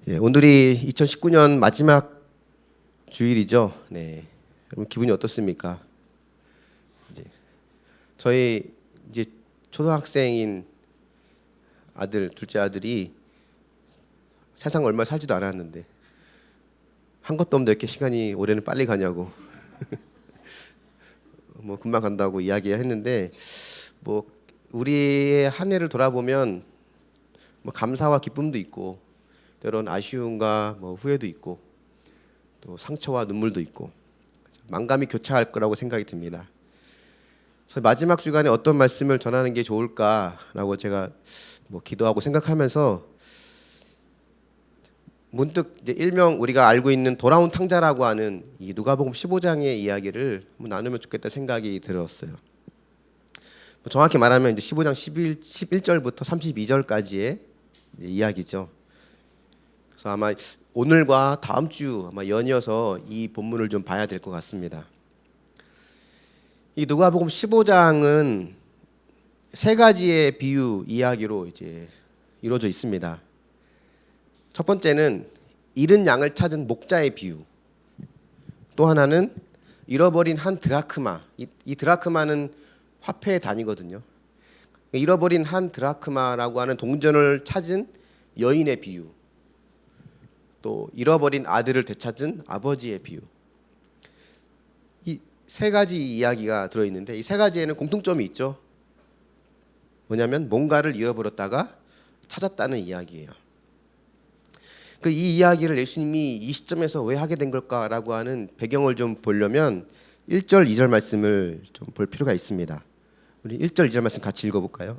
오늘이 2019년 마지막 주일이죠. 네. 여러분 기분이 어떻습니까? 저희 이제 초등학생인 둘째 아들이 세상 얼마 살지도 않았는데 한 것도 없는데 이렇게 시간이 올해는 빨리 가냐고 뭐 금방 간다고 이야기했는데 뭐 우리의 한 해를 돌아보면 뭐 감사와 기쁨도 있고 때론 아쉬움과 뭐 후회도 있고 또 상처와 눈물도 있고 만감이 교차할 거라고 생각이 듭니다. 그래서 마지막 주간에 어떤 말씀을 전하는 게 좋을까라고 제가 뭐 기도하고 생각하면서 문득 이제 일명 우리가 알고 있는 돌아온 탕자라고 하는 이 누가복음 15장의 이야기를 한번 나누면 좋겠다 생각이 들었어요. 정확히 말하면 이제 15장 11절부터 32절까지의 이야기죠. 그래서 아마 오늘과 다음 주 아마 연이어서 이 본문을 좀 봐야 될 것 같습니다. 이 누가복음 15장은 세 가지의 비유 이야기로 이제 이루어져 있습니다. 첫 번째는 잃은 양을 찾은 목자의 비유. 또 하나는 잃어버린 한 드라크마. 이 드라크마는 화폐의 단위거든요. 잃어버린 한 드라크마라고 하는 동전을 찾은 여인의 비유. 또 잃어버린 아들을 되찾은 아버지의 비유. 이 세 가지 이야기가 들어있는데 이 세 가지에는 공통점이 있죠. 뭐냐면 뭔가를 잃어버렸다가 찾았다는 이야기예요. 이 이야기를 예수님이 이 시점에서 왜 하게 된 걸까라고 하는 배경을 좀 보려면 1절, 2절 말씀을 좀 볼 필요가 있습니다. 우리 1절, 2절 말씀 같이 읽어볼까요?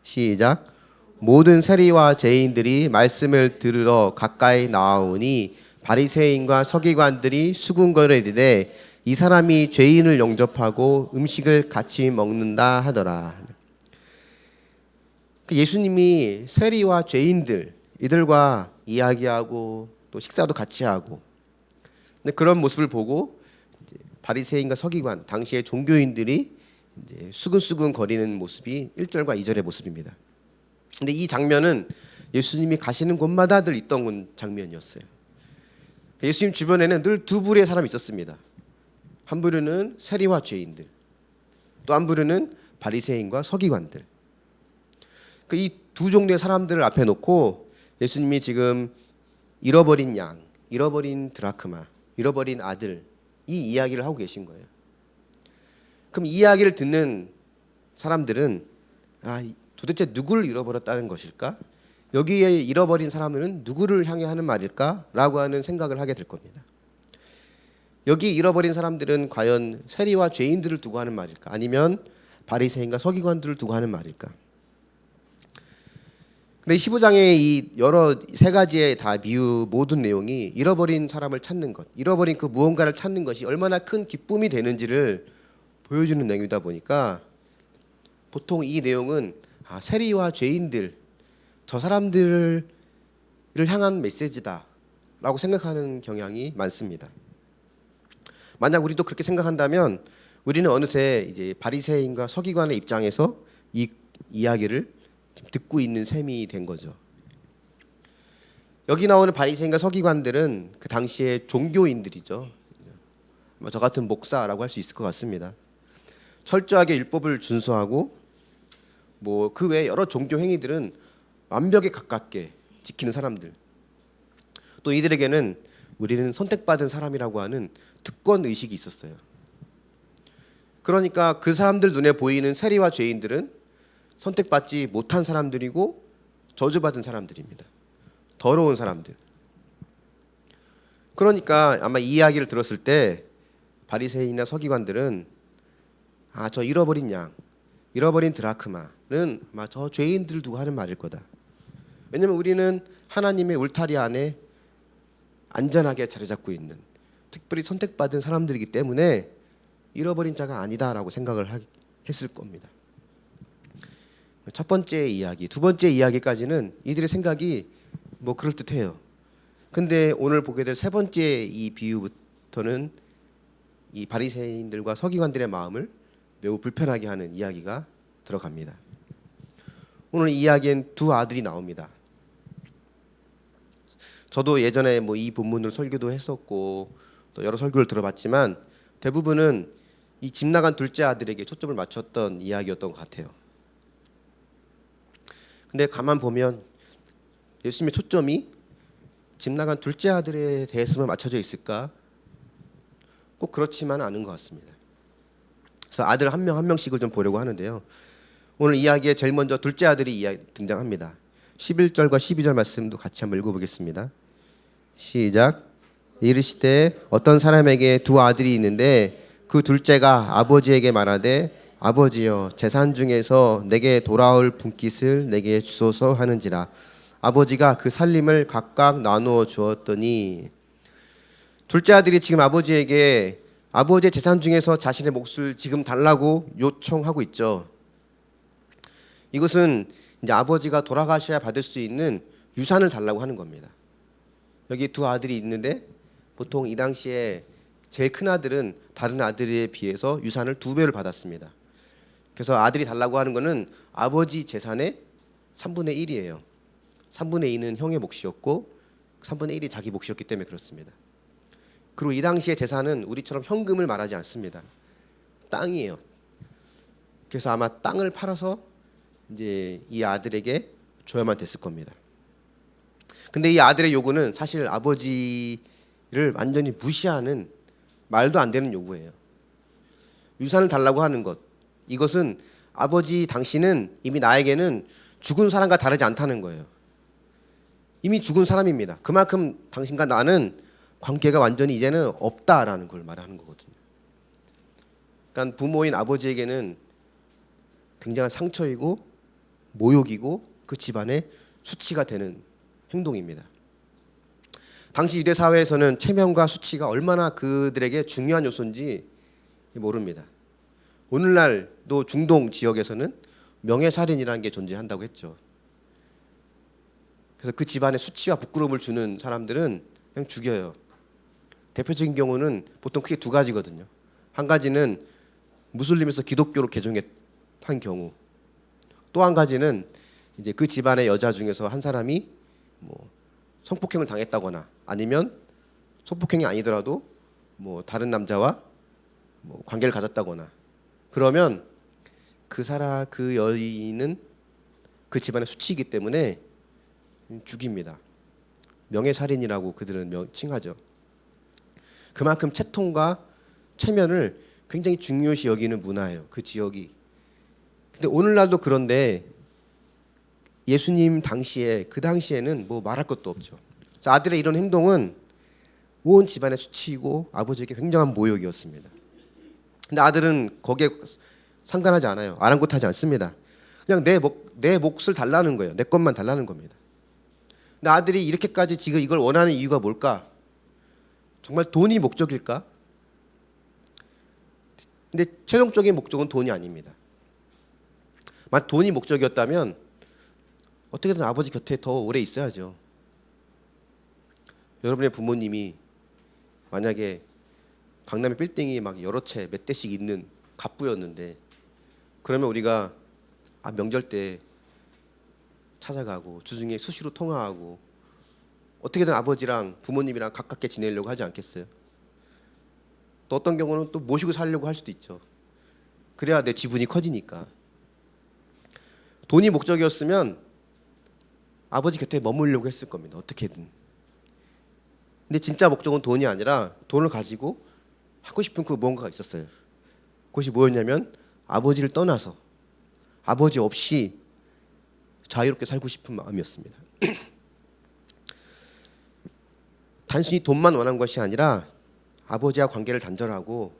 시작. 모든 세리와 죄인들이 말씀을 들으러 가까이 나아오니 바리새인과 서기관들이 수군거리되 이 사람이 죄인을 영접하고 음식을 같이 먹는다 하더라. 예수님이 세리와 죄인들 이들과 이야기하고 또 식사도 같이 하고 근데 그런 모습을 보고 바리새인과 서기관 당시의 종교인들이 이제 수근수근 거리는 모습이 1절과 2절의 모습입니다. 근데 이 장면은 예수님이 가시는 곳마다 늘 있던 장면이었어요. 예수님 주변에는 늘 두 부류의 사람이 있었습니다. 한 부류는 세리와 죄인들, 또 한 부류는 바리새인과 서기관들. 이 두 종류의 사람들을 앞에 놓고 예수님이 지금 잃어버린 양, 잃어버린 드라크마, 잃어버린 아들 이 이야기를 하고 계신 거예요. 그럼 이 이야기를 듣는 사람들은 도대체 누구를 잃어버렸다는 것일까? 여기에 잃어버린 사람들은 누구를 향해 하는 말일까라고 하는 생각을 하게 될 겁니다. 여기 잃어버린 사람들은 과연 세리와 죄인들을 두고 하는 말일까? 아니면 바리새인과 서기관들을 두고 하는 말일까? 근데 15장의 이 여러 세 가지의 다 비유 모든 내용이 잃어버린 사람을 찾는 것, 잃어버린 그 무언가를 찾는 것이 얼마나 큰 기쁨이 되는지를 보여주는 내용이다 보니까 보통 이 내용은 세리와 죄인들 저 사람들을 향한 메시지다라고 생각하는 경향이 많습니다. 만약 우리도 그렇게 생각한다면 우리는 어느새 이제 바리새인과 서기관의 입장에서 이 이야기를 듣고 있는 셈이 된 거죠. 여기 나오는 바리새인과 서기관들은 그 당시의 종교인들이죠. 저 같은 목사라고 할 수 있을 것 같습니다. 철저하게 율법을 준수하고 뭐 그 외 여러 종교 행위들은 완벽에 가깝게 지키는 사람들. 또 이들에게는 우리는 선택받은 사람이라고 하는 특권 의식이 있었어요. 그러니까 그 사람들 눈에 보이는 세리와 죄인들은 선택받지 못한 사람들이고 저주받은 사람들입니다. 더러운 사람들. 그러니까 아마 이 이야기를 들었을 때 바리새인이나 서기관들은 저 잃어버린 양, 잃어버린 드라크마는 아마 저 죄인들을 두고 하는 말일 거다. 왜냐하면 우리는 하나님의 울타리 안에 안전하게 자리 잡고 있는 특별히 선택받은 사람들이기 때문에 잃어버린 자가 아니다라고 생각을 했을 겁니다. 첫 번째 이야기, 두 번째 이야기까지는 이들의 생각이 뭐 그럴듯해요. 근데 오늘 보게 될 세 번째 이 비유부터는 이 바리새인들과 서기관들의 마음을 매우 불편하게 하는 이야기가 들어갑니다. 오늘 이 이야기엔 두 아들이 나옵니다. 저도 예전에 뭐 이 본문을 설교도 했었고 또 여러 설교를 들어봤지만 대부분은 이 집 나간 둘째 아들에게 초점을 맞췄던 이야기였던 것 같아요. 근데 가만 보면 예수님의 초점이 집 나간 둘째 아들에 대해서만 맞춰져 있을까? 꼭 그렇지만 않은 것 같습니다. 그래서 아들 한 명 한 명씩을 좀 보려고 하는데요. 오늘 이야기에 제일 먼저 둘째 아들이 등장합니다. 11절과 12절 말씀도 같이 한번 읽어보겠습니다. 시작. 이르시되 어떤 사람에게 두 아들이 있는데 그 둘째가 아버지에게 말하되 아버지여 재산 중에서 내게 돌아올 분깃을 내게 주소서 하는지라. 아버지가 그 살림을 각각 나누어 주었더니 둘째 아들이 지금 아버지에게 아버지의 재산 중에서 자신의 몫을 지금 달라고 요청하고 있죠. 이것은 이제 아버지가 돌아가셔야 받을 수 있는 유산을 달라고 하는 겁니다. 여기 두 아들이 있는데 보통 이 당시에 제일 큰 아들은 다른 아들에 비해서 유산을 2배를 받았습니다. 그래서 아들이 달라고 하는 것은 아버지 재산의 3분의 1이에요. 3분의 2는 형의 몫이었고 3분의 1이 자기 몫이었기 때문에 그렇습니다. 그리고 이 당시의 재산은 우리처럼 현금을 말하지 않습니다. 땅이에요. 그래서 아마 땅을 팔아서 이제 이 아들에게 줘야만 됐을 겁니다. 근데 이 아들의 요구는 사실 아버지를 완전히 무시하는 말도 안 되는 요구예요. 유산을 달라고 하는 것, 이것은 아버지 당신은 이미 나에게는 죽은 사람과 다르지 않다는 거예요. 이미 죽은 사람입니다. 그만큼 당신과 나는 관계가 완전히 이제는 없다라는 걸 말하는 거거든요. 그러니까 부모인 아버지에게는 굉장한 상처이고 모욕이고 그 집안의 수치가 되는 행동입니다. 당시 유대 사회에서는 체면과 수치가 얼마나 그들에게 중요한 요소인지 모릅니다. 오늘날도 중동 지역에서는 명예살인이라는 게 존재한다고 했죠. 그래서 그 집안에 수치와 부끄러움을 주는 사람들은 그냥 죽여요. 대표적인 경우는 보통 크게 2가지거든요. 한 가지는 무슬림에서 기독교로 개종한 경우, 또 한 가지는 이제 그 집안의 여자 중에서 한 사람이 뭐 성폭행을 당했다거나 아니면 성폭행이 아니더라도 뭐 다른 남자와 뭐 관계를 가졌다거나 그러면 그 여인은 그 집안의 수치이기 때문에 죽입니다. 명예살인이라고 그들은 칭하죠. 그만큼 채통과 체면을 굉장히 중요시 여기는 문화예요. 그 지역이. 근데 오늘날도 그런데 예수님 당시에 그 당시에는 뭐 말할 것도 없죠. 그래서 아들의 이런 행동은 온 집안의 수치이고 아버지에게 굉장한 모욕이었습니다. 근데 아들은 거기에 상관하지 않아요. 아랑곳하지 않습니다. 그냥 내 몫을 달라는 거예요. 내 것만 달라는 겁니다. 근데 아들이 이렇게까지 지금 이걸 원하는 이유가 뭘까? 정말 돈이 목적일까? 근데 최종적인 목적은 돈이 아닙니다. 만약 돈이 목적이었다면 어떻게든 아버지 곁에 더 오래 있어야죠. 여러분의 부모님이 만약에 강남의 빌딩이 막 여러 채 몇 대씩 있는 갑부였는데 그러면 우리가 명절 때 찾아가고 주중에 수시로 통화하고 어떻게든 아버지랑 부모님이랑 가깝게 지내려고 하지 않겠어요? 또 어떤 경우는 또 모시고 살려고 할 수도 있죠. 그래야 내 지분이 커지니까. 돈이 목적이었으면 아버지 곁에 머물려고 했을 겁니다. 어떻게든. 근데 진짜 목적은 돈이 아니라 돈을 가지고 하고 싶은 그 무언가가 있었어요. 그것이 뭐였냐면 아버지를 떠나서 아버지 없이 자유롭게 살고 싶은 마음이었습니다. 단순히 돈만 원한 것이 아니라 아버지와 관계를 단절하고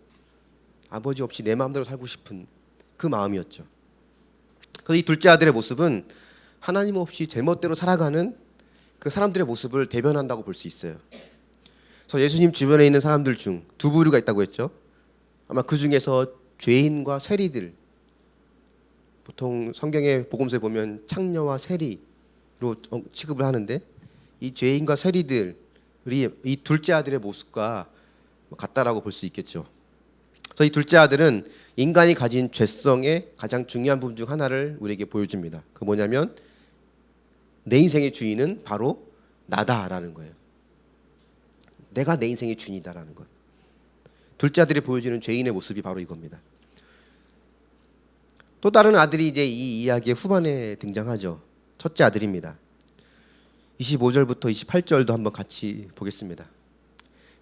아버지 없이 내 마음대로 살고 싶은 그 마음이었죠. 그래서 이 둘째 아들의 모습은 하나님 없이 제멋대로 살아가는 그 사람들의 모습을 대변한다고 볼 수 있어요. 그래서 예수님 주변에 있는 사람들 중 2부류가 있다고 했죠. 아마 그 중에서 죄인과 세리들, 보통 성경의 복음서에 보면 창녀와 세리로 취급을 하는데 이 죄인과 세리들이 이 둘째 아들의 모습과 같다라고 볼 수 있겠죠. 그래서 이 둘째 아들은 인간이 가진 죄성의 가장 중요한 부분 중 하나를 우리에게 보여줍니다. 그 뭐냐면 내 인생의 주인은 바로 나다라는 거예요. 내가 내 인생의 주인이다라는 것. 둘째 아들이 보여주는 죄인의 모습이 바로 이겁니다. 또 다른 아들이 이제 이 이야기의 후반에 등장하죠. 첫째 아들입니다. 25절부터 28절도 한번 같이 보겠습니다.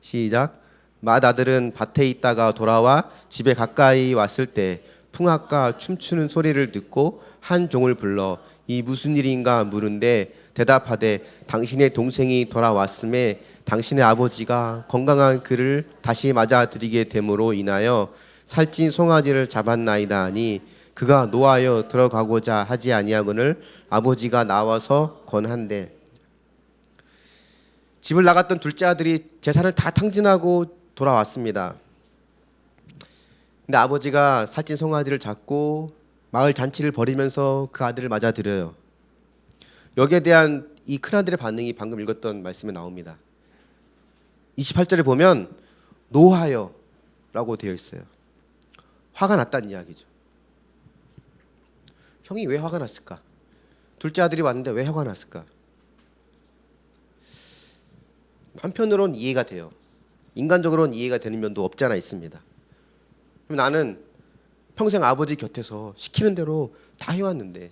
시작. 맏아들은 밭에 있다가 돌아와 집에 가까이 왔을 때 풍악과 춤추는 소리를 듣고 한 종을 불러 이 무슨 일인가 물은데 대답하되 당신의 동생이 돌아왔음에 당신의 아버지가 건강한 그를 다시 맞아들이게 됨으로 인하여 살찐 송아지를 잡았나이다 하니 그가 노하여 들어가고자 하지 아니하거늘 아버지가 나와서 권한대. 집을 나갔던 둘째 아들이 재산을 다 탕진하고 돌아왔습니다. 근데 아버지가 살찐 송아지를 잡고 마을 잔치를 벌이면서 그 아들을 맞아들여요. 여기에 대한 이 큰아들의 반응이 방금 읽었던 말씀에 나옵니다. 28절에 보면 노하여라고 되어 있어요. 화가 났다는 이야기죠. 형이 왜 화가 났을까? 둘째 아들이 왔는데 왜 화가 났을까? 한편으로는 이해가 돼요. 인간적으로는 이해가 되는 면도 없지 않아 있습니다. 나는 평생 아버지 곁에서 시키는 대로 다 해왔는데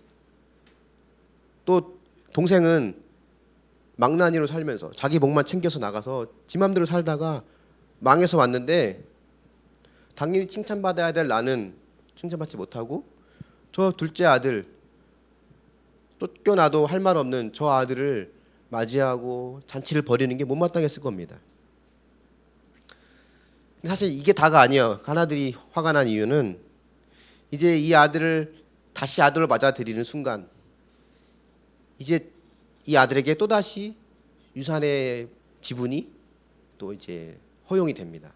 또 동생은 망나니로 살면서 자기 목만 챙겨서 나가서 지 맘대로 살다가 망해서 왔는데 당연히 칭찬받아야 될 나는 칭찬받지 못하고 저 둘째 아들 쫓겨나도 할 말 없는 저 아들을 맞이하고 잔치를 벌이는 게 못마땅했을 겁니다. 사실 이게 다가 아니에요. 하나들이 화가 난 이유는 이제 이 아들을 다시 아들로 맞아들이는 순간 이제 이 아들에게 또다시 유산의 지분이 또 이제 허용이 됩니다.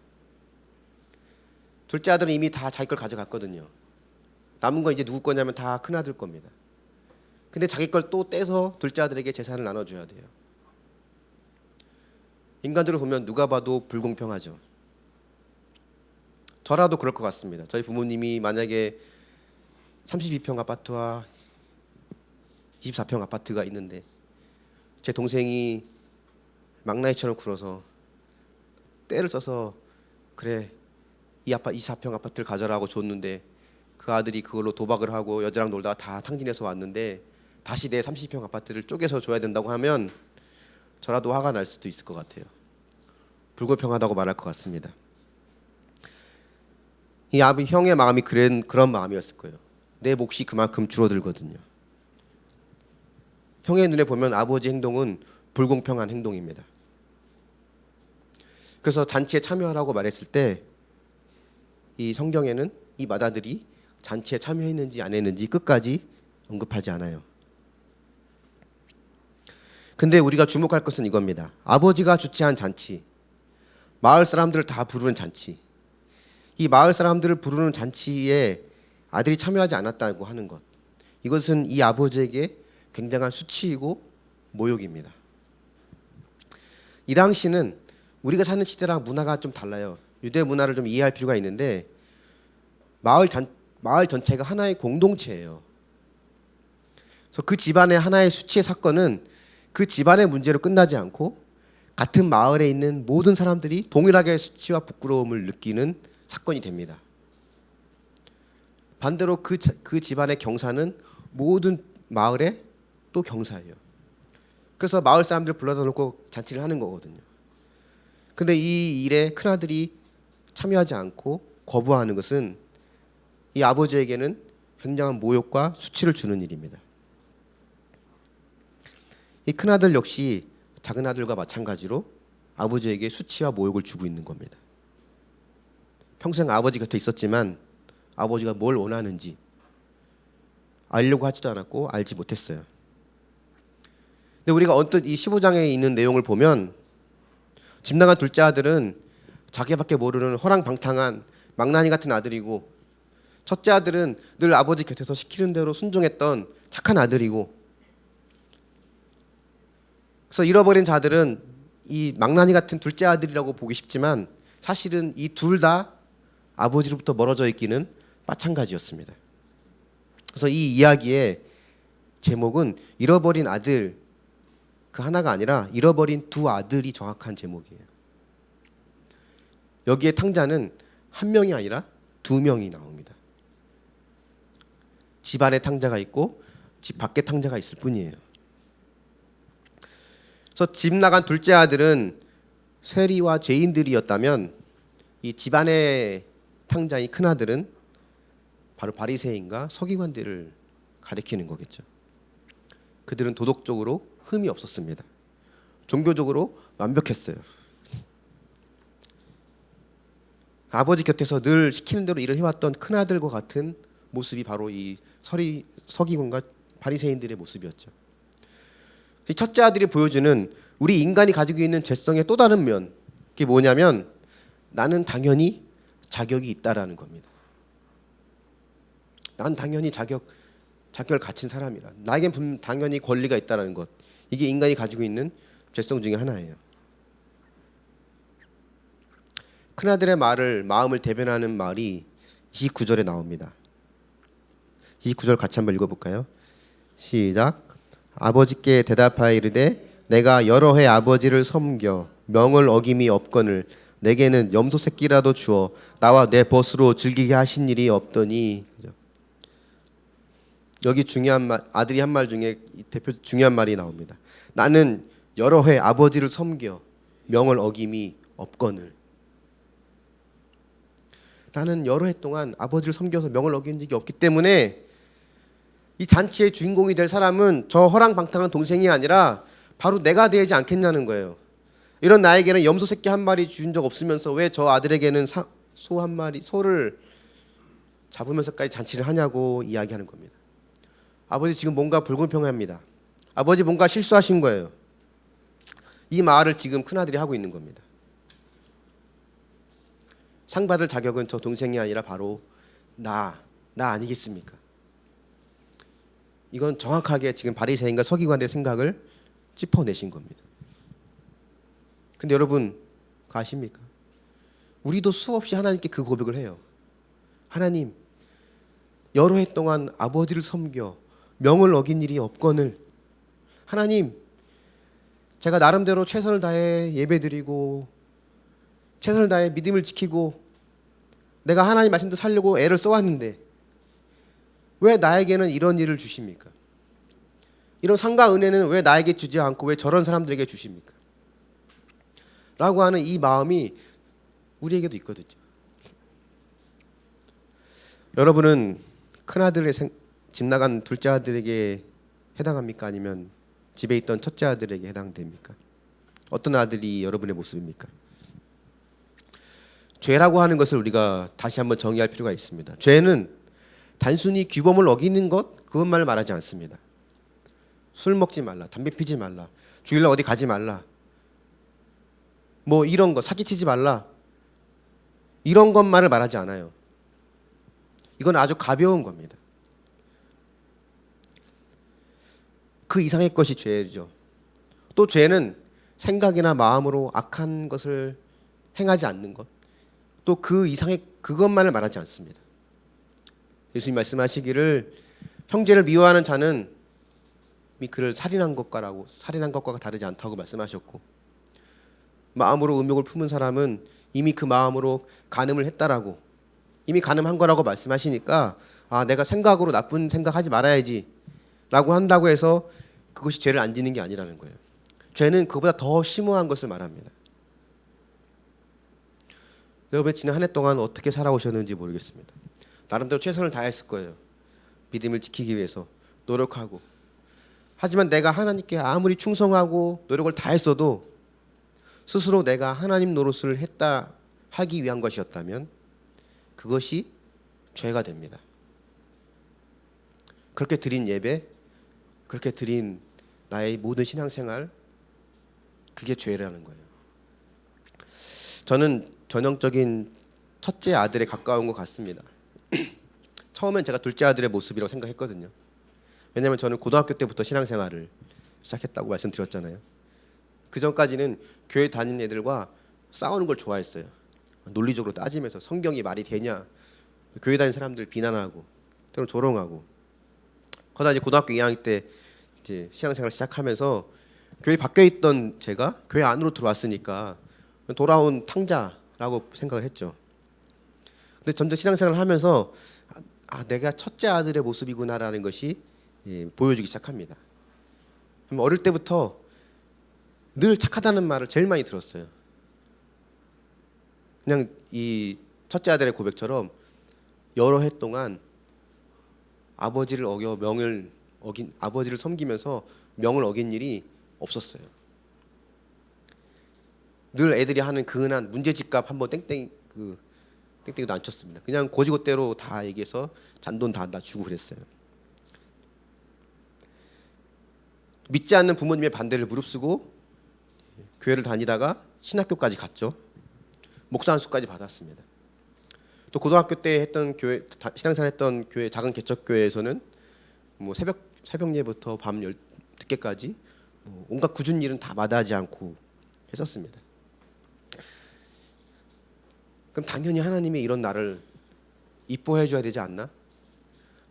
둘째 아들은 이미 다 자기 걸 가져갔거든요. 남은 건 이제 누구 거냐면 다 큰아들 겁니다. 근데 자기 걸 또 떼서 둘째 아들에게 재산을 나눠줘야 돼요. 인간들을 보면 누가 봐도 불공평하죠. 저라도 그럴 것 같습니다. 저희 부모님이 만약에 32평 아파트와 24평 아파트가 있는데 제 동생이 망나니처럼 굴어서 때를 써서 그래 이 24평 아파트를 가져라고 줬는데 그 아들이 그걸로 도박을 하고 여자랑 놀다가 다 탕진해서 왔는데 다시 내 30평 아파트를 쪼개서 줘야 된다고 하면 저라도 화가 날 수도 있을 것 같아요. 불공평하다고 말할 것 같습니다. 이 형의 마음이 그런 마음이었을 거예요. 내 몫이 그만큼 줄어들거든요. 형의 눈에 보면 아버지 행동은 불공평한 행동입니다. 그래서 잔치에 참여하라고 말했을 때 이 성경에는 이 맏아들이 잔치에 참여했는지 안 했는지 끝까지 언급하지 않아요. 근데 우리가 주목할 것은 이겁니다. 아버지가 주최한 잔치, 마을 사람들을 다 부르는 잔치, 이 마을 사람들을 부르는 잔치에 아들이 참여하지 않았다고 하는 것, 이것은 이 아버지에게 굉장한 수치이고 모욕입니다. 이 당시는 우리가 사는 시대랑 문화가 좀 달라요. 유대 문화를 좀 이해할 필요가 있는데 마을 전체가 하나의 공동체예요. 그래서 그 집안의 하나의 수치의 사건은 그 집안의 문제로 끝나지 않고 같은 마을에 있는 모든 사람들이 동일하게 수치와 부끄러움을 느끼는 사건이 됩니다. 반대로 그 집안의 경사는 모든 마을의 또 경사예요. 그래서 마을 사람들 불러다 놓고 잔치를 하는 거거든요. 근데 이 일에 큰아들이 참여하지 않고 거부하는 것은 이 아버지에게는 굉장한 모욕과 수치를 주는 일입니다. 이 큰아들 역시 작은아들과 마찬가지로 아버지에게 수치와 모욕을 주고 있는 겁니다. 평생 아버지 곁에 있었지만 아버지가 뭘 원하는지 알려고 하지도 않았고 알지 못했어요. 근데 우리가 언뜻 이 15장에 있는 내용을 보면 집 나간 둘째 아들은 자기밖에 모르는 허랑방탕한 망나니 같은 아들이고 첫째 아들은 늘 아버지 곁에서 시키는 대로 순종했던 착한 아들이고 그래서 잃어버린 자들은 이 망나니 같은 둘째 아들이라고 보기 쉽지만 사실은 이 둘 다 아버지로부터 멀어져 있기는 마찬가지였습니다. 그래서 이 이야기의 제목은 잃어버린 아들 그 하나가 아니라 잃어버린 두 아들이 정확한 제목이에요. 여기에 탕자는 한 명이 아니라 두 명이 나옵니다. 집 안에 탕자가 있고 집 밖에 탕자가 있을 뿐이에요. 그래서 집 나간 둘째 아들은 세리와 죄인들이었다면 이 집안의 탕자인 큰 아들은 바로 바리새인과 서기관들을 가리키는 거겠죠. 그들은 도덕적으로 흠이 없었습니다. 종교적으로 완벽했어요. 아버지 곁에서 늘 시키는 대로 일을 해왔던 큰 아들과 같은 모습이 바로 이 서기관과 바리새인들의 모습이었죠. 이 첫째 아들이 보여주는 우리 인간이 가지고 있는 죄성의 또 다른 면, 그게 뭐냐면 나는 당연히 자격이 있다라는 겁니다. 난 당연히 자격을 갖춘 사람이라. 나에겐 당연히 권리가 있다라는 것. 이게 인간이 가지고 있는 죄성 중에 하나예요. 큰아들의 마음을 대변하는 말이 29절에 나옵니다. 29절 같이 한번 읽어볼까요? 시작. 아버지께 대답하여 이르되 내가 여러 해 아버지를 섬겨 명을 어김이 없거늘 내게는 염소 새끼라도 주어 나와 내 벗으로 즐기게 하신 일이 없더니. 여기 중요한 말, 아들이 한 말 중에 대표 중요한 말이 나옵니다. 나는 여러 해 아버지를 섬겨 명을 어김이 없거늘. 나는 여러 해 동안 아버지를 섬겨서 명을 어긴 적이 없기 때문에 이 잔치의 주인공이 될 사람은 저 허랑방탕한 동생이 아니라 바로 내가 되지 않겠냐는 거예요. 이런 나에게는 염소 새끼 한 마리 준 적 없으면서 왜 저 아들에게는 소 한 마리, 소를 잡으면서까지 잔치를 하냐고 이야기하는 겁니다. 아버지 지금 뭔가 불공평합니다. 아버지 뭔가 실수하신 거예요. 이 말을 지금 큰아들이 하고 있는 겁니다. 상 받을 자격은 저 동생이 아니라 바로 나 아니겠습니까? 이건 정확하게 지금 바리새인과 서기관들의 생각을 짚어내신 겁니다. 근데 여러분 아십니까? 우리도 수없이 하나님께 그 고백을 해요. 하나님, 여러 해 동안 아버지를 섬겨 명을 어긴 일이 없거늘 하나님, 제가 나름대로 최선을 다해 예배드리고 최선을 다해 믿음을 지키고 내가 하나님 말씀대로 살려고 애를 써왔는데 왜 나에게는 이런 일을 주십니까? 이런 상과 은혜는 왜 나에게 주지 않고 왜 저런 사람들에게 주십니까? 라고 하는 이 마음이 우리에게도 있거든요. 여러분은 큰아들의 집 나간 둘째 아들에게 해당합니까? 아니면 집에 있던 첫째 아들에게 해당됩니까? 어떤 아들이 여러분의 모습입니까? 죄라고 하는 것을 우리가 다시 한번 정의할 필요가 있습니다. 죄는 단순히 규범을 어기는 것, 그것만을 말하지 않습니다. 술 먹지 말라, 담배 피지 말라, 주일날 어디 가지 말라, 뭐 이런 거, 사기치지 말라, 이런 것만을 말하지 않아요. 이건 아주 가벼운 겁니다. 그 이상의 것이 죄죠. 또 죄는 생각이나 마음으로 악한 것을 행하지 않는 것, 또 그 이상의 그것만을 말하지 않습니다. 예수님 말씀하시기를 형제를 미워하는 자는 이미 그를 살인한 것과 다르지 않다고 말씀하셨고, 마음으로 음욕을 품은 사람은 이미 그 마음으로 간음을 했다라고, 이미 간음한 거라고 말씀하시니까 내가 생각으로 나쁜 생각하지 말아야지 라고 한다고 해서 그것이 죄를 안 지는 게 아니라는 거예요. 죄는 그보다 더 심오한 것을 말합니다. 여러분 지난 한 해 동안 어떻게 살아오셨는지 모르겠습니다. 나름대로 최선을 다했을 거예요. 믿음을 지키기 위해서 노력하고. 하지만 내가 하나님께 아무리 충성하고 노력을 다했어도 스스로 내가 하나님 노릇을 했다 하기 위한 것이었다면 그것이 죄가 됩니다. 그렇게 드린 예배, 그렇게 드린 나의 모든 신앙생활, 그게 죄라는 거예요. 저는 전형적인 첫째 아들에 가까운 것 같습니다. 처음엔 제가 둘째 아들의 모습이라고 생각했거든요. 왜냐하면 저는 고등학교 때부터 신앙생활을 시작했다고 말씀드렸잖아요. 그 전까지는 교회 다니는 애들과 싸우는 걸 좋아했어요. 논리적으로 따지면서 성경이 말이 되냐, 교회 다니는 사람들 비난하고 때로는 조롱하고. 그러다 이제 고등학교 2학년 때 이제 신앙생활 시작하면서 교회 밖에 있던 제가 교회 안으로 들어왔으니까 돌아온 탕자 라고 생각을 했죠. 근데 점점 신앙생활을 하면서 내가 첫째 아들의 모습이구나라는 것이 보여주기 시작합니다. 어릴 때부터 늘 착하다는 말을 제일 많이 들었어요. 그냥 이 첫째 아들의 고백처럼 여러 해 동안 아버지를 아버지를 섬기면서 명을 어긴 일이 없었어요. 늘 애들이 하는 그 흔한 문제집값 한번 땡땡이도 안 쳤습니다. 그냥 고지고대로 다 얘기해서 잔돈 다 주고 그랬어요. 믿지 않는 부모님의 반대를 무릅쓰고 교회를 다니다가 신학교까지 갔죠. 목사 안수까지 받았습니다. 또 고등학교 때 했던 신앙생활 했던 교회, 작은 개척교회에서는 뭐 새벽 예부터 밤 늦게까지 온갖 굳은 일은 다 마다하지 않고 했었습니다. 그럼 당연히 하나님이 이런 나를 이뻐해 줘야 되지 않나?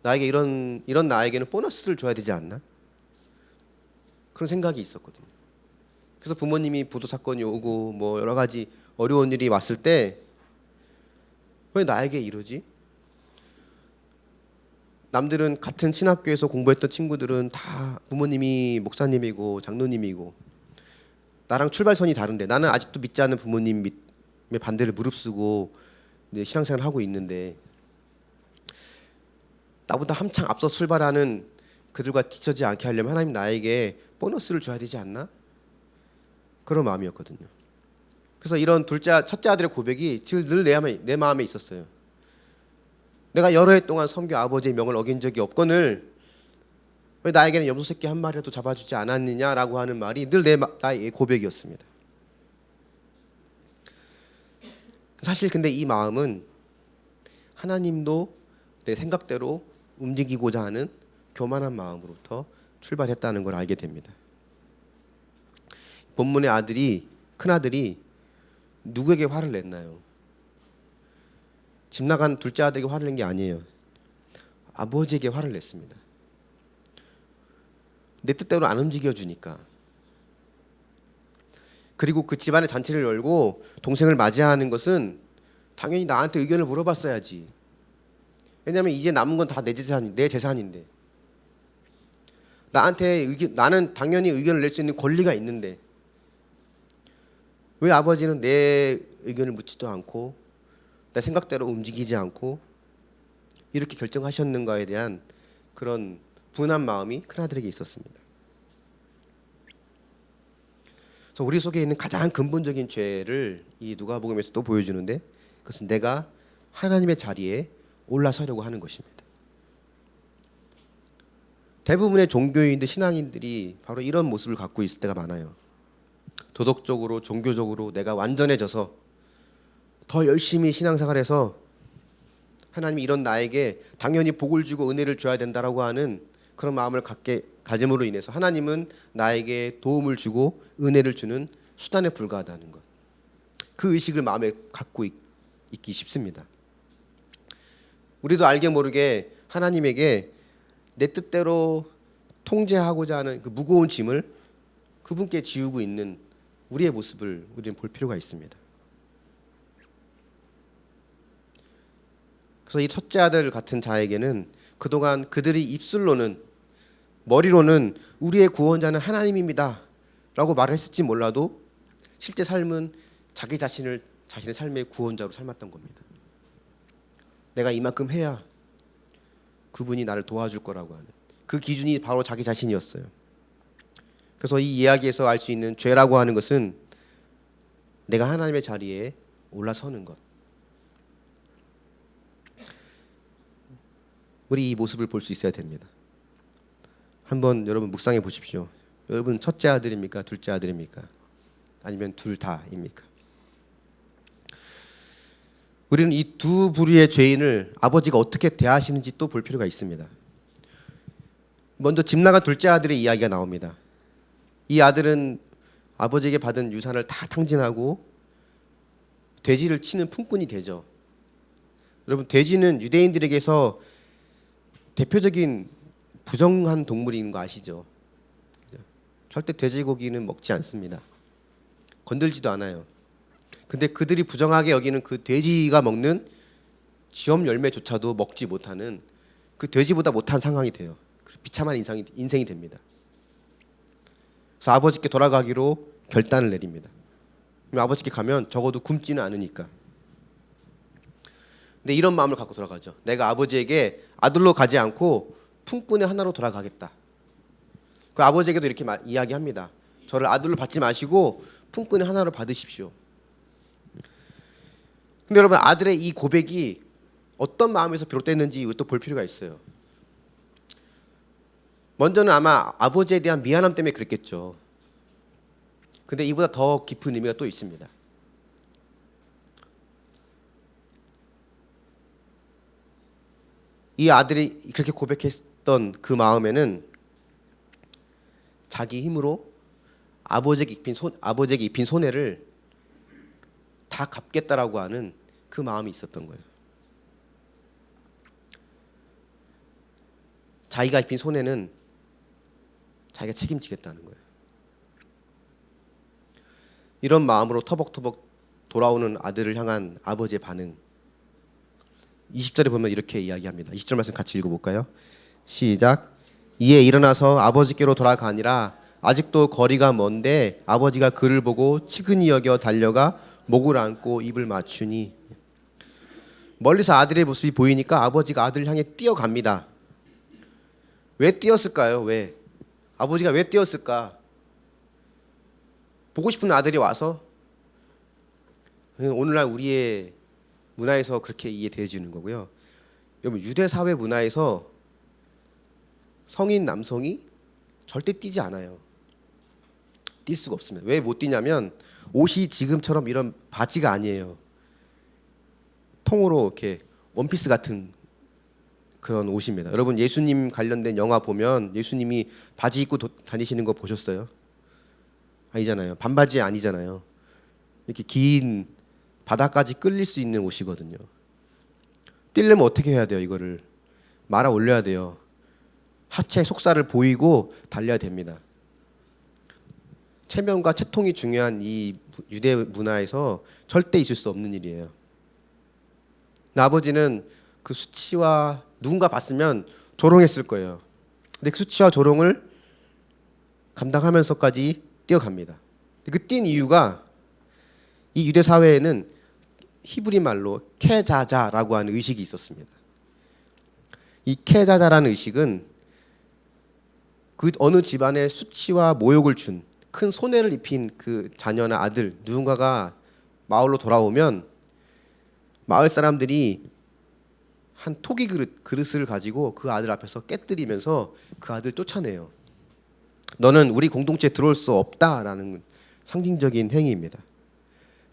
나에게 이런 나에게는 보너스를 줘야 되지 않나? 그런 생각이 있었거든요. 그래서 부모님이 보도 사건이 오고 뭐 여러 가지 어려운 일이 왔을 때 왜 나에게 이러지? 남들은 같은 신학교에서 공부했던 친구들은 다 부모님이 목사님이고 장로님이고 나랑 출발선이 다른데 나는 아직도 믿지 않는 부모님의 반대를 무릅쓰고 신앙생활을 하고 있는데 나보다 한창 앞서 출발하는 그들과 뒤처지 않게 하려면 하나님 나에게 보너스를 줘야 되지 않나? 그런 마음이었거든요. 그래서 이런 첫째 아들의 고백이 늘 내 마음에 있었어요. 내가 여러 해 동안 섬겨 아버지의 명을 어긴 적이 없거늘 왜 나에게는 염소 새끼 한 마리라도 잡아주지 않았느냐라고 하는 말이 늘 나의 고백이었습니다. 사실 근데 이 마음은 하나님도 내 생각대로 움직이고자 하는 교만한 마음으로부터 출발했다는 걸 알게 됩니다. 본문의 큰아들이 누구에게 화를 냈나요? 집 나간 둘째 아들에게 화를 낸 게 아니에요. 아버지에게 화를 냈습니다. 내 뜻대로 안 움직여주니까. 그리고 그 집안의 잔치를 열고 동생을 맞이하는 것은 당연히 나한테 의견을 물어봤어야지. 왜냐하면 이제 남은 건 다 내 재산인데. 나는 당연히 의견을 낼 수 있는 권리가 있는데 왜 아버지는 내 의견을 묻지도 않고 내 생각대로 움직이지 않고 이렇게 결정하셨는가에 대한 그런 분한 마음이 큰아들에게 있었습니다. 그래서 우리 속에 있는 가장 근본적인 죄를 이 누가복음에서 또 보여주는데 그것은 내가 하나님의 자리에 올라서려고 하는 것입니다. 대부분의 종교인들, 신앙인들이 바로 이런 모습을 갖고 있을 때가 많아요. 도덕적으로, 종교적으로 내가 완전해져서 더 열심히 신앙생활해서 하나님이 이런 나에게 당연히 복을 주고 은혜를 줘야 된다라고 하는 그런 마음을 가짐으로 인해서 하나님은 나에게 도움을 주고 은혜를 주는 수단에 불과하다는 것. 그 의식을 마음에 갖고 있기 쉽습니다. 우리도 알게 모르게 하나님에게 내 뜻대로 통제하고자 하는 그 무거운 짐을 그분께 지우고 있는 우리의 모습을 우리는 볼 필요가 있습니다. 그래서 이 첫째 아들 같은 자에게는 그동안 그들이 입술로는 머리로는 우리의 구원자는 하나님입니다 라고 말을 했을지 몰라도 실제 삶은 자기 자신의 삶의 구원자로 삶았던 겁니다. 내가 이만큼 해야 그분이 나를 도와줄 거라고 하는 그 기준이 바로 자기 자신이었어요. 그래서 이 이야기에서 알 수 있는 죄라고 하는 것은 내가 하나님의 자리에 올라서는 것. 우리 이 모습을 볼 수 있어야 됩니다. 한번 여러분 묵상해 보십시오. 여러분 첫째 아들입니까? 둘째 아들입니까? 아니면 둘 다입니까? 우리는 이 두 부류의 죄인을 아버지가 어떻게 대하시는지 또 볼 필요가 있습니다. 먼저 집 나간 둘째 아들의 이야기가 나옵니다. 이 아들은 아버지에게 받은 유산을 다 탕진하고 돼지를 치는 품꾼이 되죠. 여러분 돼지는 유대인들에게서 대표적인 부정한 동물인 거 아시죠? 절대 돼지고기는 먹지 않습니다. 건들지도 않아요. 근데 그들이 부정하게 여기는 그 돼지가 먹는 지엄 열매조차도 먹지 못하는 그 돼지보다 못한 상황이 돼요. 비참한 인생이 됩니다. 그래서 아버지께 돌아가기로 결단을 내립니다. 아버지께 가면 적어도 굶지는 않으니까. 근데 이런 마음을 갖고 돌아가죠. 내가 아버지에게 아들로 가지 않고 품꾼의 하나로 돌아가겠다. 그 아버지에게도 이렇게 이야기합니다. 저를 아들로 받지 마시고 품꾼의 하나로 받으십시오. 근데 여러분, 아들의 이 고백이 어떤 마음에서 비롯됐는지 또 볼 필요가 있어요. 먼저는 아마 아버지에 대한 미안함 때문에 그랬겠죠. 근데 이보다 더 깊은 의미가 또 있습니다. 이 아들이 그렇게 고백했던 그 마음에는 자기 힘으로 아버지에게 입힌 손해를 다 갚겠다라고 하는 그 마음이 있었던 거예요. 자기가 입힌 손해는 자기가 책임지겠다는 거예요. 이런 마음으로 터벅터벅 돌아오는 아들을 향한 아버지의 반응, 20절에 보면 이렇게 이야기합니다. 20절 말씀 같이 읽어볼까요? 시작. 이에 일어나서 아버지께로 돌아가니라. 아직도 거리가 먼데 아버지가 그를 보고 치근히 여겨 달려가 목을 안고 입을 맞추니. 멀리서 아들의 모습이 보이니까 아버지가 아들을 향해 뛰어갑니다. 왜 뛰었을까요? 왜? 아버지가 왜 뛰었을까? 보고 싶은 아들이 와서? 오늘날 우리의 문화에서 그렇게 이해되어지는 거고요. 여러분, 유대 사회 문화에서 성인 남성이 절대 뛰지 않아요. 뛸 수가 없습니다. 왜 못 뛰냐면 옷이 지금처럼 이런 바지가 아니에요. 통으로 이렇게 원피스 같은 그런 옷입니다. 여러분, 예수님 관련된 영화 보면 예수님이 바지 입고 다니시는 거 보셨어요? 아니잖아요. 반바지 아니잖아요. 이렇게 긴 바닥까지 끌릴 수 있는 옷이거든요. 뛰려면 어떻게 해야 돼요? 이거를 말아 올려야 돼요. 하체 속살을 보이고 달려야 됩니다. 체면과 체통이 중요한 이 유대 문화에서 절대 있을 수 없는 일이에요. 아버지는 그 수치와 누군가 봤으면 조롱했을 거예요. 근데 그 수치와 조롱을 감당하면서까지 뛰어갑니다. 그 뛴 이유가 이 유대 사회에는 히브리 말로 케자자라고 하는 의식이 있었습니다. 이 케자자라는 의식은 그 어느 집안에 수치와 모욕을 준, 큰 손해를 입힌 그 자녀나 아들 누군가가 마을로 돌아오면 마을 사람들이 한 토기 그릇을 가지고 그 아들 앞에서 깨뜨리면서 그 아들 쫓아내요. 너는 우리 공동체에 들어올 수 없다라는 상징적인 행위입니다.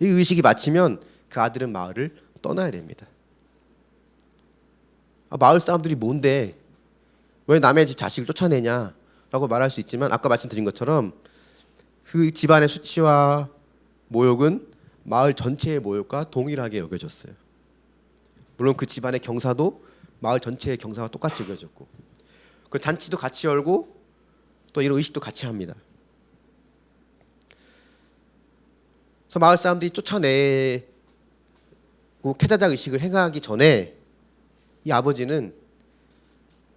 이 의식이 마치면 그 아들은 마을을 떠나야 됩니다. 마을 사람들이 뭔데 왜 남의 집 자식을 쫓아내냐라고 말할 수 있지만, 아까 말씀드린 것처럼 그 집안의 수치와 모욕은 마을 전체의 모욕과 동일하게 여겨졌어요. 물론 그 집안의 경사도 마을 전체의 경사와 똑같이 여겨졌고, 그 잔치도 같이 열고 또 이런 의식도 같이 합니다. 그래서 마을 사람들이 쫓아내고 케자자 의식을 행하기 전에 이 아버지는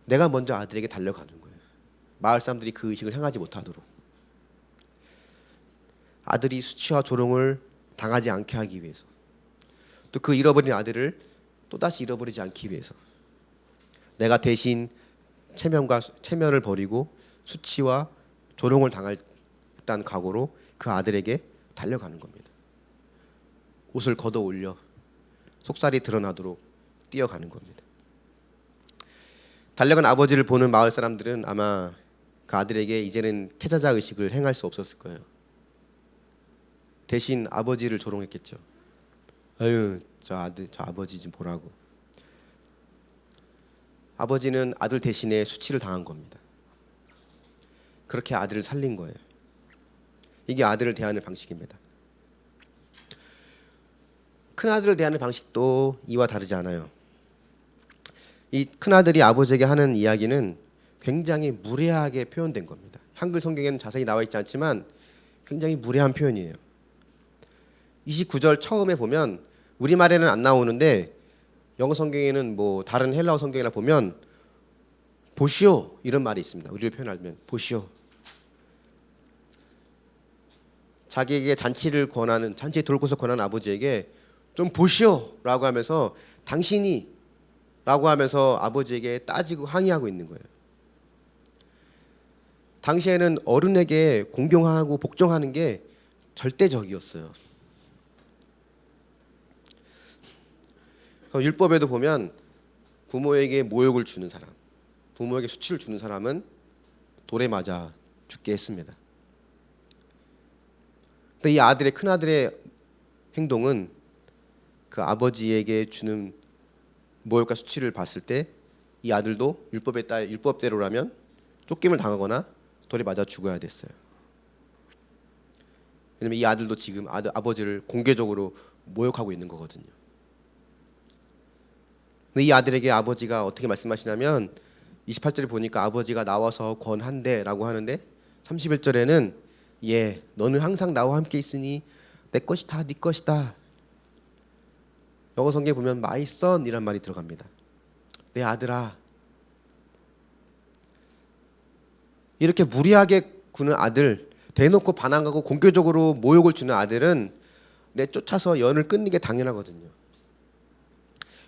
내가 먼저 아들에게 달려가는 거예요. 마을 사람들이 그 의식을 행하지 못하도록. 아들이 수치와 조롱을 당하지 않게 하기 위해서, 또 그 잃어버린 아들을 또다시 잃어버리지 않기 위해서 내가 대신 체면을 버리고 수치와 조롱을 당했다는 각오로 그 아들에게 달려가는 겁니다. 옷을 걷어 올려 속살이 드러나도록 뛰어가는 겁니다. 달려간 아버지를 보는 마을 사람들은 아마 그 아들에게 이제는 케자자 의식을 행할 수 없었을 거예요. 대신 아버지를 조롱했겠죠. 아유, 저 아버지 좀 보라고. 아버지는 아들 대신에 수치를 당한 겁니다. 그렇게 아들을 살린 거예요. 이게 아들을 대하는 방식입니다. 큰 아들을 대하는 방식도 이와 다르지 않아요. 이 큰 아들이 아버지에게 하는 이야기는 굉장히 무례하게 표현된 겁니다. 한글 성경에는 자세히 나와 있지 않지만 굉장히 무례한 표현이에요. 29절 처음에 보면 우리말에는 안 나오는데 영어 성경에는 뭐 다른 헬라어 성경이나 보면 보시오 이런 말이 있습니다. 우리를 표현하면 보시오. 자기에게 잔치에 돌고서 권하는 아버지에게 좀 보시오라고 하면서 당신이라고 하면서 아버지에게 따지고 항의하고 있는 거예요. 당시에는 어른에게 공경하고 복종하는 게 절대적이었어요. 율법에도 보면 부모에게 모욕을 주는 사람, 부모에게 수치를 주는 사람은 돌에 맞아 죽게 했습니다. 근데 이 큰 아들의 행동은 그 아버지에게 주는 모욕과 수치를 봤을 때 이 아들도 율법대로라면 쫓김을 당하거나 돌에 맞아 죽어야 됐어요. 왜냐면 이 아들도 지금 아버지를 공개적으로 모욕하고 있는 거거든요. 근데 이 아들에게 아버지가 어떻게 말씀하시냐면 28절에 보니까 아버지가 나와서 권한대라고 하는데 31절에는 너는 항상 나와 함께 있으니 내 것이다 네 것이다. 영어 성경에 보면 my son 이란 말이 들어갑니다. 내 아들아. 이렇게 무리하게 구는 아들, 대놓고 반항하고 공개적으로 모욕을 주는 아들은 내쫓아서 연을 끊는 게 당연하거든요.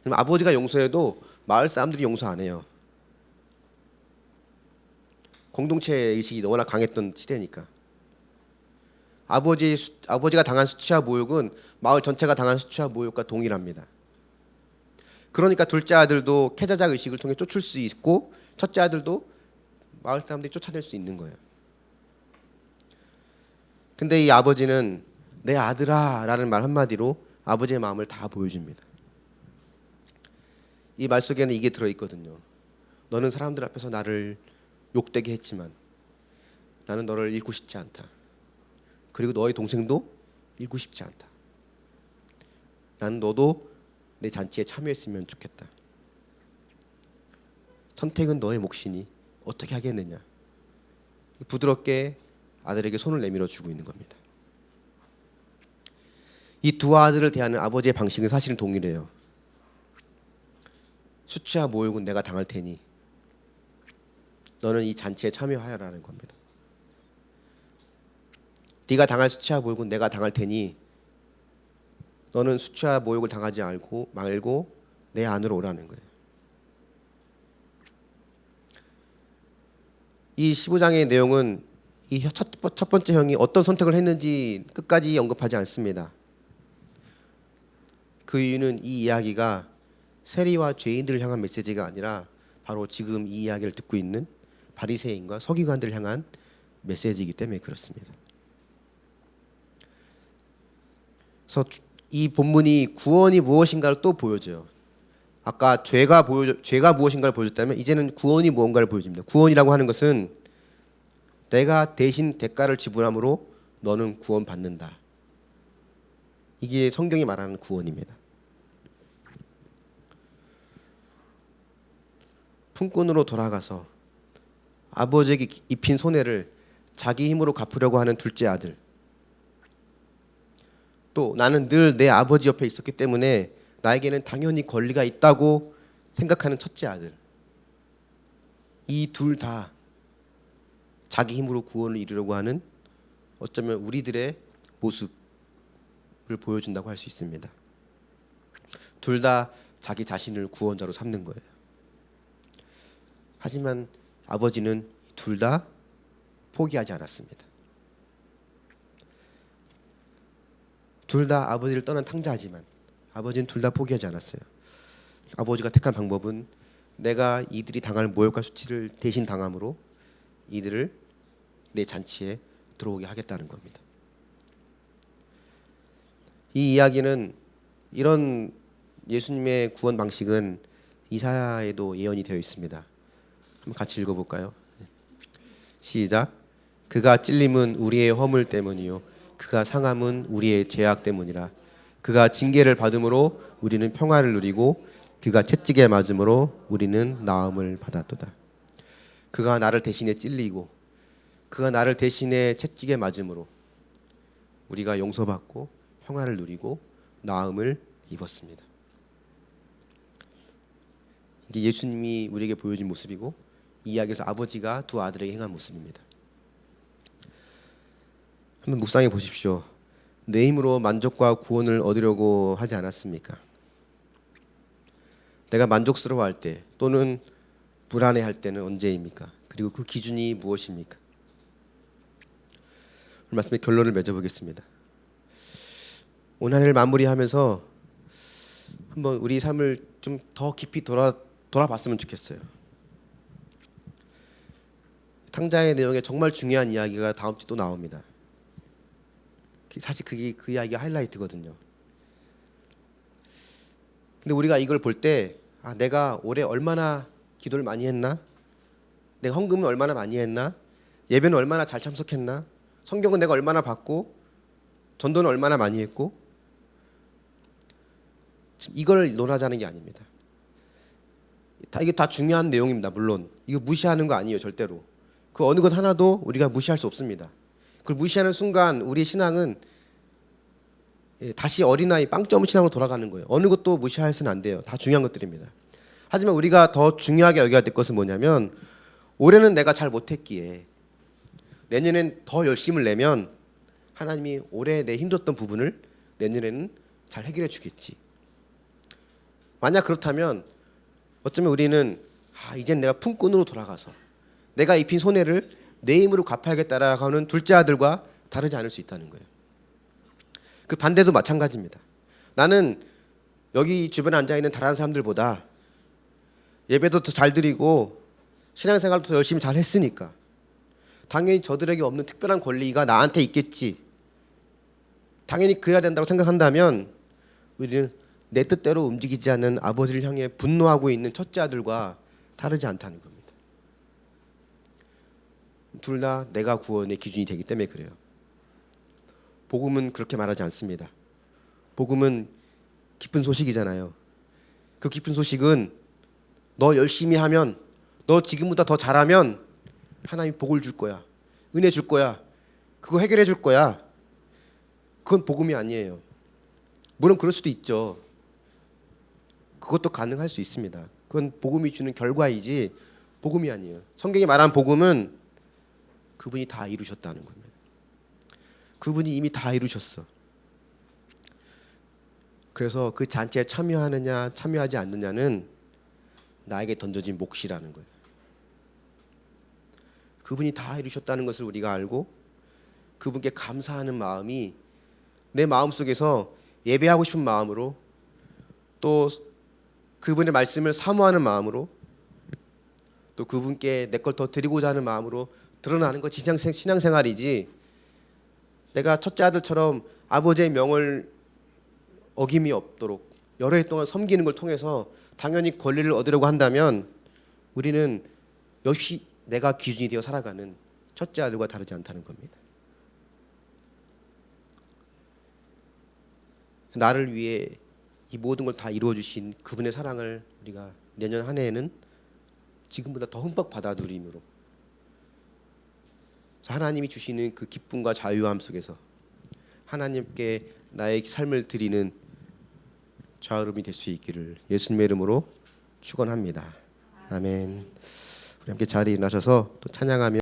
그럼 아버지가 용서해도 마을 사람들이 용서 안 해요. 공동체 의식이 워낙 강했던 시대니까. 아버지가 당한 수치와 모욕은 마을 전체가 당한 수치와 모욕과 동일합니다. 그러니까 둘째 아들도 캐자작 의식을 통해 쫓을 수 있고 첫째 아들도 마을 사람들이 쫓아낼 수 있는 거예요. 근데 이 아버지는 내 아들아 라는 말 한마디로 아버지의 마음을 다 보여줍니다. 이 말 속에는 이게 들어있거든요. 너는 사람들 앞에서 나를 욕되게 했지만 나는 너를 잃고 싶지 않다. 그리고 너의 동생도 잃고 싶지 않다. 나는 너도 내 잔치에 참여했으면 좋겠다. 선택은 너의 몫이니 어떻게 하겠느냐. 부드럽게 아들에게 손을 내밀어 주고 있는 겁니다. 이 두 아들을 대하는 아버지의 방식은 사실은 동일해요. 수치와 모욕은 내가 당할 테니 너는 이 잔치에 참여하여라는 겁니다. 네가 당할 수치와 모욕은 내가 당할 테니 너는 수치와 모욕을 당하지 말고 내 안으로 오라는 거예요. 이 15장의 내용은 이 첫 번째 형이 어떤 선택을 했는지 끝까지 언급하지 않습니다. 그 이유는 이 이야기가 세리와 죄인들을 향한 메시지가 아니라 바로 지금 이 이야기를 듣고 있는 바리새인과 서기관들을 향한 메시지이기 때문에 그렇습니다. 그래서 이 본문이 구원이 무엇인가를 또 보여줘요. 아까 죄가 무엇인가를 보여줬다면 이제는 구원이 무언가를 보여줍니다. 구원이라고 하는 것은 내가 대신 대가를 지불함으로 너는 구원받는다. 이게 성경이 말하는 구원입니다. 품꾼으로 돌아가서 아버지에게 입힌 손해를 자기 힘으로 갚으려고 하는 둘째 아들. 또 나는 늘 내 아버지 옆에 있었기 때문에 나에게는 당연히 권리가 있다고 생각하는 첫째 아들. 이 둘 다 자기 힘으로 구원을 이루려고 하는 어쩌면 우리들의 모습을 보여준다고 할 수 있습니다. 둘 다 자기 자신을 구원자로 삼는 거예요. 하지만 아버지는 둘 다 포기하지 않았습니다. 둘 다 아버지를 떠난 탕자하지만 아버지는 둘 다 포기하지 않았어요. 아버지가 택한 방법은 내가 이들이 당할 모욕과 수치를 대신 당함으로 이들을 내 잔치에 들어오게 하겠다는 겁니다. 이 이야기는 이런 예수님의 구원 방식은 이사야에도 예언이 되어 있습니다. 한번 같이 읽어볼까요? 시작. 그가 찔림은 우리의 허물 때문이요 그가 상함은 우리의 죄악 때문이라. 그가 징계를 받음으로 우리는 평화를 누리고 그가 채찍에 맞음으로 우리는 나음을 받았도다. 그가 나를 대신에 찔리고 그가 나를 대신에 채찍에 맞음으로 우리가 용서받고 평안을 누리고 나음을 입었습니다. 이게 예수님이 우리에게 보여준 모습이고 이 이야기에서 아버지가 두 아들에게 행한 모습입니다. 한번 묵상해 보십시오. 내 힘으로 만족과 구원을 얻으려고 하지 않았습니까? 내가 만족스러워할 때 또는 불안해할 때는 언제입니까? 그리고 그 기준이 무엇입니까? 오늘 말씀의 결론을 맺어보겠습니다. 오늘 한 해를 마무리하면서 한번 우리 삶을 좀 더 깊이 돌아봤으면 좋겠어요. 탕자의 내용에 정말 중요한 이야기가 다음 주에 또 나옵니다. 사실 그게 그 이야기가 하이라이트거든요. 근데 우리가 이걸 볼 때 내가 올해 얼마나 기도를 많이 했나? 내가 헌금을 얼마나 많이 했나? 예배는 얼마나 잘 참석했나? 성경은 내가 얼마나 봤고 전도는 얼마나 많이 했고 이걸 논하자는 게 아닙니다. 이게 다 중요한 내용입니다. 물론 이거 무시하는 거 아니에요. 절대로. 그 어느 것 하나도 우리가 무시할 수 없습니다. 그걸 무시하는 순간 우리의 신앙은 다시 어린아이 빵점 신앙으로 돌아가는 거예요. 어느 것도 무시해서는 안 돼요. 다 중요한 것들입니다. 하지만 우리가 더 중요하게 여겨야 될 것은 뭐냐면 올해는 내가 잘 못했기에 내년엔 더 열심을 내면 하나님이 올해 내 힘들었던 부분을 내년에는 잘 해결해 주겠지. 만약 그렇다면 어쩌면 우리는 이젠 내가 품꾼으로 돌아가서 내가 입힌 손해를 내 힘으로 갚아야겠다라고 하는 둘째 아들과 다르지 않을 수 있다는 거예요. 그 반대도 마찬가지입니다. 나는 여기 주변에 앉아있는 다른 사람들보다 예배도 더 잘 드리고 신앙생활도 더 열심히 잘 했으니까 당연히 저들에게 없는 특별한 권리가 나한테 있겠지. 당연히 그래야 된다고 생각한다면 우리는 내 뜻대로 움직이지 않는 아버지를 향해 분노하고 있는 첫째 아들과 다르지 않다는 겁니다. 둘 다 내가 구원의 기준이 되기 때문에 그래요. 복음은 그렇게 말하지 않습니다. 복음은 기쁜 소식이잖아요. 그 기쁜 소식은 너 열심히 하면, 너 지금보다 더 잘하면 하나님이 복을 줄 거야. 은혜 줄 거야. 그거 해결해 줄 거야. 그건 복음이 아니에요. 물론 그럴 수도 있죠. 그것도 가능할 수 있습니다. 그건 복음이 주는 결과이지 복음이 아니에요. 성경이 말한 복음은 그분이 다 이루셨다는 겁니다. 그분이 이미 다 이루셨어. 그래서 그 잔치에 참여하느냐 참여하지 않느냐는 나에게 던져진 몫이라는 거예요. 그분이 다 이루셨다는 것을 우리가 알고 그분께 감사하는 마음이 내 마음속에서 예배하고 싶은 마음으로 또 그분의 말씀을 사모하는 마음으로 또 그분께 내 걸 더 드리고자 하는 마음으로 드러나는 것 신앙생활이지, 내가 첫째 아들처럼 아버지의 명을 어김이 없도록 여러 해 동안 섬기는 걸 통해서 당연히 권리를 얻으려고 한다면 우리는 역시 내가 기준이 되어 살아가는 첫째 아들과 다르지 않다는 겁니다. 나를 위해 이 모든 걸 다 이루어 주신 그분의 사랑을 우리가 내년 한 해에는 지금보다 더 흠뻑 받아 누림으로 하나님이 주시는 그 기쁨과 자유함 속에서 하나님께 나의 삶을 드리는 좌우름이 될 수 있기를 예수님의 이름으로 축원합니다. 아멘. 우리 함께 자리에 일어나셔서 또 찬양하며